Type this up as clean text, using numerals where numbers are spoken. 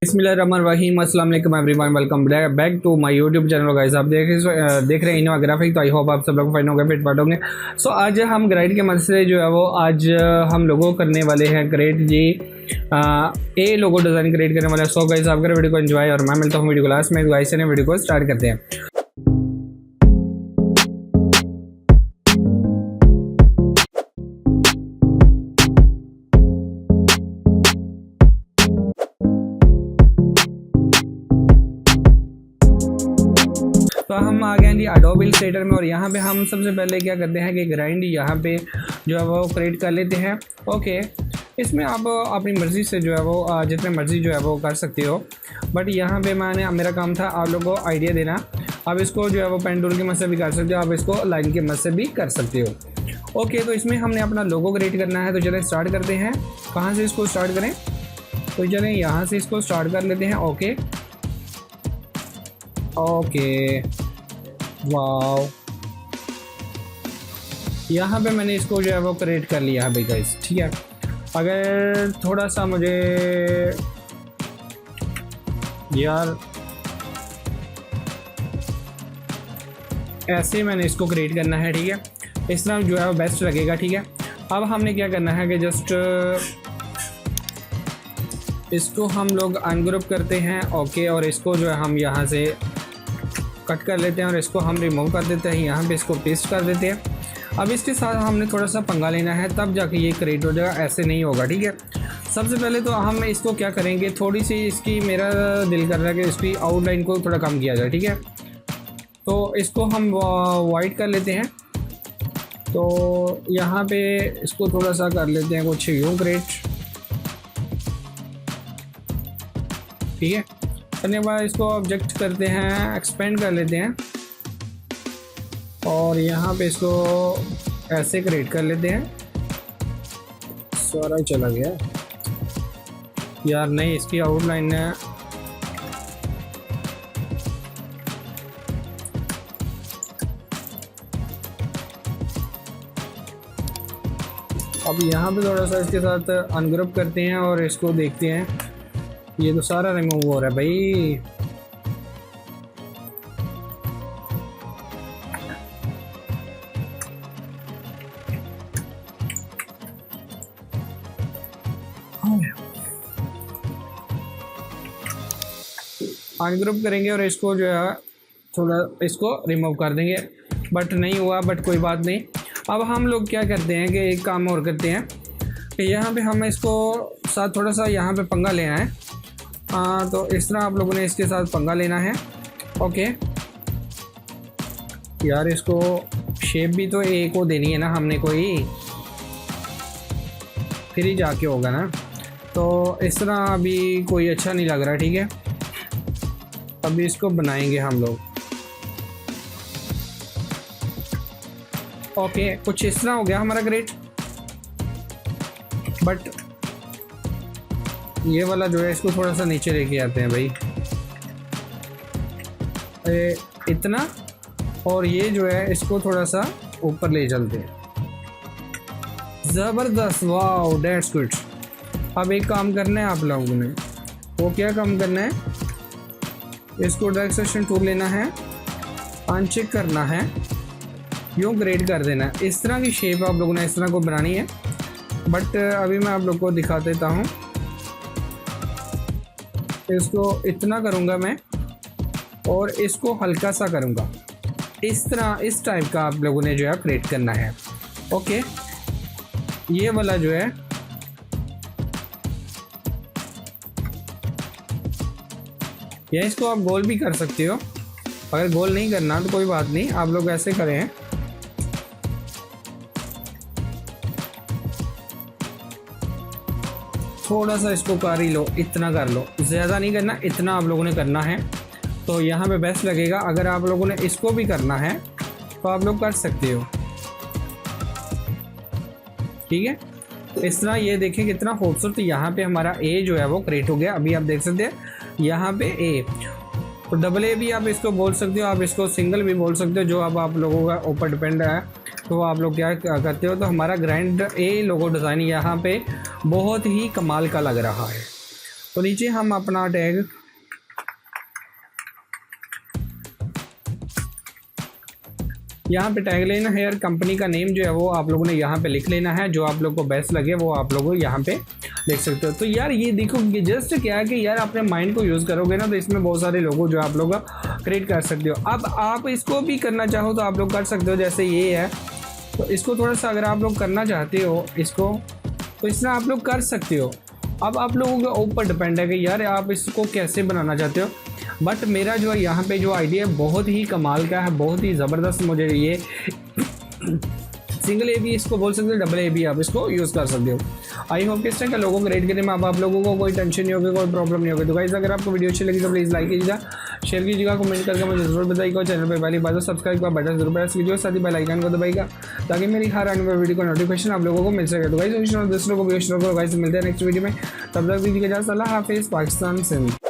बिस्मिल्लाहिर्रहमानिर्रहीम, अस्सलाम वालेकुम everyone, welcome back to my YouTube channel. Guys आप देख रहे हैं इनोवा ग्राफिक। तो आई होप आप सब लोग फाइन होंगे, फिट फाट होंगे। सो आज हम ग्राइड के मदद से जो है वो आज हम लोगों करने वाले हैं ग्रेड जी ए लोगो डिज़ाइन क्रिएट करने वाले हैं। सो गाइस आप वीडियो को एंजॉय और मैं मिलता हूँ वीडियो क्लास में। गाइस ने वीडियो को स्टार्ट करते हैं। तो हम आ गए हैं जी एडोब इलस्ट्रेटर में, और यहाँ पे हम सबसे पहले क्या करते हैं कि ग्राइंड यहाँ पे जो है वो क्रिएट कर लेते हैं। ओके, इसमें आप अपनी मर्ज़ी से जो है वो जितने मर्ज़ी जो है वो कर सकते हो, बट यहाँ पे मेरा काम था आप लोगों को आइडिया देना। आप इसको जो है वो पेन टूल की मदद से भी कर सकते हो, आप इसको लाइन की मदद से भी कर सकते हो। ओके, तो इसमें हमने अपना लोगो क्रिएट करना है। तो चलें स्टार्ट करते हैं। कहाँ से इसको स्टार्ट करें? तो चलें यहाँ से इसको स्टार्ट कर लेते हैं। ओके ओके, वाओ, यहाँ पे मैंने इसको जो है वो क्रिएट कर लिया है भाई गाइस। ठीक है, अगर थोड़ा सा मुझे यार ऐसे मैंने इसको क्रिएट करना है। ठीक है, इस तरह जो है वो बेस्ट लगेगा। ठीक है, अब हमने क्या करना है कि जस्ट इसको हम लोग अनग्रुप करते हैं। ओके, और इसको जो है हम यहाँ से कट कर लेते हैं और इसको हम रिमूव कर देते हैं। यहाँ पे इसको पेस्ट कर देते हैं। अब इसके साथ हमने थोड़ा सा पंगा लेना है, तब जाके ये क्रिएट हो जाएगा, ऐसे नहीं होगा। ठीक है, सबसे पहले तो हम इसको क्या करेंगे, थोड़ी सी इसकी मेरा दिल कर रहा है कि इसकी आउटलाइन को थोड़ा कम किया जाए। ठीक है, तो इसको हम वाइट कर लेते हैं। तो यहाँ पे इसको थोड़ा सा कर लेते हैं कुछ यूँ क्रिएट। ठीक है, करने के बाद इसको ऑब्जेक्ट करते हैं, एक्सपेंड कर लेते हैं और यहाँ पे इसको ऐसे क्रिएट कर लेते हैं। सारा चला गया यार, नहीं इसकी आउटलाइन है। अब यहाँ पे थोड़ा सा इसके साथ अनग्रुप करते हैं और इसको देखते हैं। ये तो सारा रिमूव हो रहा है भाई। अनग्रुप करेंगे और इसको जो है थोड़ा इसको रिमूव कर देंगे, बट नहीं हुआ, बट कोई बात नहीं। अब हम लोग क्या करते हैं कि एक काम और करते हैं कि यहाँ पे हम इसको साथ थोड़ा सा यहाँ पे पंगा लेना है। तो इस तरह आप लोगों ने इसके साथ पंगा लेना है। ओके यार, इसको शेप भी तो ए को देनी है ना हमने, कोई फिर ही जाके होगा ना। तो इस तरह अभी कोई अच्छा नहीं लग रहा। ठीक है, अभी इसको बनाएंगे हम लोग। ओके, कुछ इस तरह हो गया हमारा ग्रेट, बट ये वाला जो है इसको थोड़ा सा नीचे लेके आते हैं भाई, इतना, और ये जो है इसको थोड़ा सा ऊपर ले चलते हैं। ज़बरदस्त, वाओ, दैट्स गुड। अब एक काम करना है आप लोगों ने, वो क्या काम करना है, इसको डायरेक्ट सेक्शन टूल लेना है, अनचेक करना है, यूँ ग्रेड कर देना है। इस तरह की शेप आप लोगों ने इस तरह को बनानी है, बट अभी मैं आप लोग को दिखा देता हूँ। इसको इतना करूँगा मैं और इसको हल्का सा करूँगा, इस तरह इस टाइप का आप लोगों ने जो है क्रिएट करना है। ओके, ये वाला जो है या इसको आप गोल भी कर सकते हो। अगर गोल नहीं करना तो कोई बात नहीं, आप लोग ऐसे करें। थोड़ा सा इसको कर ही लो, इतना कर लो, ज़्यादा नहीं करना, इतना आप लोगों ने करना है। तो यहाँ पे बेस्ट लगेगा। अगर आप लोगों ने इसको भी करना है तो आप लोग कर सकते हो। ठीक है, तो इस तरह ये देखें कितना खूबसूरत यहाँ पे हमारा ए जो है वो क्रिएट हो गया। अभी आप देख सकते हैं यहाँ पे ए, तो डबल ए भी आप इसको बोल सकते हो, आप इसको सिंगल भी बोल सकते हो, जो अब आप लोगों का ऊपर डिपेंड है। तो आप लोग क्या करते हो, तो हमारा ग्राइंड ए लोगो डिज़ाइन यहाँ पे बहुत ही कमाल का लग रहा है। तो नीचे हम अपना टैग यहाँ पे टैग लेना है यार, कंपनी का नेम जो है वो आप लोगों ने यहाँ पे लिख लेना है, जो आप लोग को बेस्ट लगे वो आप लोग यहाँ पे देख सकते हो। तो यार ये देखो ये जस्ट क्या है कि यार अपने माइंड को यूज़ करोगे ना तो इसमें बहुत सारे लोगों जो आप लोग क्रिएट कर सकते हो। अब आप इसको भी करना चाहो तो आप लोग कर सकते हो, जैसे ये है तो इसको थोड़ा सा अगर आप लोग करना चाहते हो इसको तो इसमें आप लोग कर सकते हो। अब आप लोगों के ऊपर डिपेंड है कि यार आप इसको कैसे बनाना चाहते हो। बट मेरा जो है यहाँ पे जो आइडिया है बहुत ही कमाल का है, बहुत ही ज़बरदस्त। मुझे ये सिंगल ए भी इसको बोल सकते हो, डबल ए भी आप इसको यूज़ कर सकते हो। आई होप कि इस तरह के लोगों को रेट करने में अब आप लोगों को कोई टेंशन नहीं होगी, कोई प्रॉब्लम नहीं होगी। तो गाइस अगर आपको वीडियो अच्छी लगी तो प्लीज़ लाइक कीजिएगा, शेयर कीजिएगा, कमेंट करके मुझे जरूर बताइएगा। चैनल पर पहली बात सब्सक्राइब का बटन जरूर प्रेस कीजिए, साथ ही बेल आइकन को दबाइएगा ताकि मेरी हर आने वाली वीडियो का नोटिफिकेशन आप लोगों को मिल सके। तो गाइस दूसरों को भी गाइस मिलते हैं नेक्स्ट वीडियो में, तब तक दीजिएगा इजाज़त। अल्लाह हाफिज़। पाकिस्तान सिंध।